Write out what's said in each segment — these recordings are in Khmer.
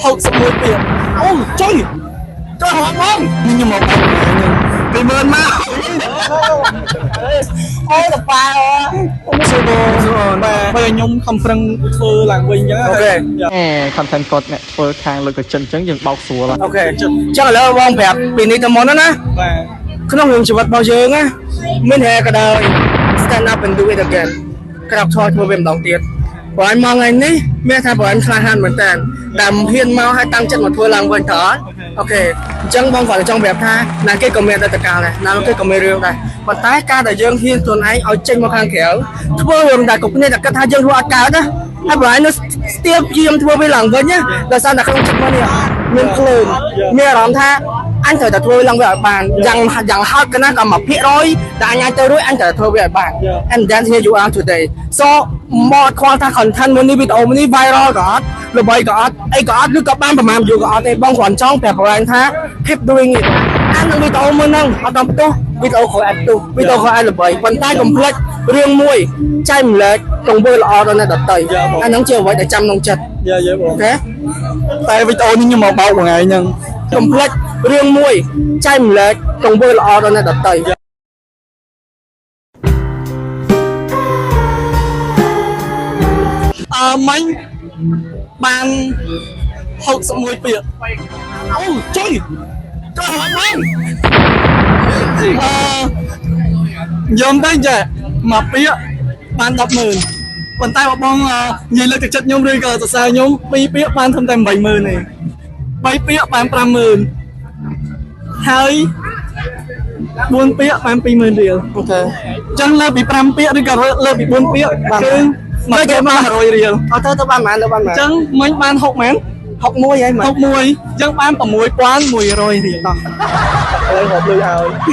61ពាក្យអូចុយចុយហត់បងខ្ញុំមកពីមើលមកអូតប៉ាអូសួរបាទបើខ្ញុំខំប្រឹងធ្វើឡើងវិញអញ្ចឹងអូខេ content គាត់អ្នកធ្វើខាងលើកចិនអញ្ចឹងយើងបោកស្រួលអូខេចឹងឥឡូវបងប្រាប់ពីនេះទៅមុនណាបាទក្នុងរឿងជីវិតរបស់យើងណាមានហេតុក៏ដោយ stand up and do it again ក្រោកឈរធ្វើវាម្ដងទៀតព្រោះអញមកថ្ងៃនេះមានថាព្រោះអញឆ្លាតហានមែនតើដែលហ៊ានមកឲ្យតាំងចិត្តមកធ្វើឡើងវិញតើអូខេអញ្ចឹងបងគាត់ចង់ប្រាប់ថាណាគេក៏មានអតីតកាលដែរណាគេក៏មានរឿងដែរប៉ុន្តែការដែលយើងហ៊ានខ្លួនឯងឲ្យចេញមកខាងក្រៅធ្វើរឿងដែលគ្រប់គ្នាតែគិតថាយើងធ្វើអត់កើតណាហើយបើឯងនៅស្ទាបយាមធ្វើវាឡើងវិញណាដោយសារតែក្នុងចិត្តមកនេះមានភ្លើងមានអារម្មណ៍ថាអញត្រូវតែធ្វើឡើងវាឲ្យបានយ៉ាងហោចក៏ណាក៏1%ដែលអញអាចទៅរួចអញត្រូវធ្វើវាឲ្យបាន and then here you are today so មកខ្វល់ថា content មួយនេះវីដេអូមួយនេះ viral ក៏អត់ល្បីក៏អត់អីក៏អត់ឬក៏បានប្រមាណ view ក៏អត់ទេបងគ្រាន់ចង់ប្រាប់បងថា keep doing it អាននឹងវីដេអូមួយហ្នឹងអត់ដល់ផ្ទុះវីដេអូក្រោយអាចផ្ទុះវីដេអូក្រោយអាចល្បីប៉ុន្តែកុំភ្លេចរឿងមួយចែកម្លែកទង្វើល្អដល់អ្នកដទៃអាហ្នឹងជាអ្វីដែលចាំក្នុងចិត្តយេបងអូខេតែវីដេអូនេះខ្ញុំមកបោកមួយថ្ងៃហ្នឹងកុំភ្លេចរឿងមួយចែកម្លែកទង្វើល្អដល់អ្នកដទៃមិញបាន61ពាក្យអូចុយចុយហត់បងយំទៅចាមកពាក្យបាន100000ប៉ុន្តែបងនិយាយលើកទឹកចិត្តខ្ញុំឬក៏សរសើរខ្ញុំ2ពាក្យបានត្រឹមតែ80000ទេ3ពាក្យបាន50000ហើយ4ពាក្យបាន20000រៀលអូខេអញ្ចឹងលើពី5ពាក្យឬក៏លើពី4ពាក្យគឺមកគេបាន100រៀលអត់ទៅបានប៉ុន្មានទៅបានប៉ុន្មានអញ្ចឹងមិញបាន60មែន61ហើយមែន61អញ្ចឹងបាន6100រៀលតោះឥឡូវហូបលុយឲ្យ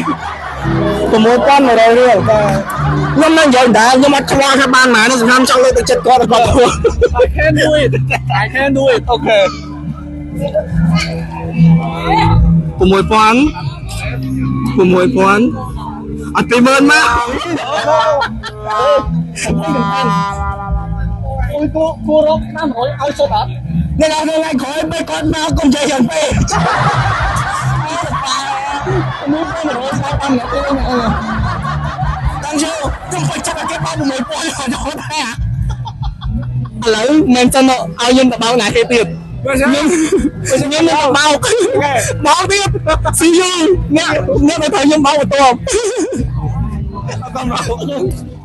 6100រៀលបាទខ្ញុំនឹងនិយាយដែរខ្ញុំអត់ឆ្លងថាបានប៉ុន្មានទេសំខាន់ចង់លើកទឹកចិត្តគាត់គាត់ធ្វើ I can do it I can do it អូខេ6000អត់20000មកអូយគួររកតាមរយឲ្យសុទ្ធអត់នៅថ្ងៃក្រោយពេលគាត់មកកុំនិយាយយ៉ាងពេកអូប៉ាមួយ100ស្អាតតាមអ្នកទេតាំងជើខ្ញុំទៅចាប់គេបាន6000គាត់ហត់ឥឡូវមិនចឹងឲ្យយើងទៅបោកណាគេទៀតខ្ញុំនឹងបោកទៀត see you អ្នកទៅខ្ញុំបោកបន្ទាប់អត់តាម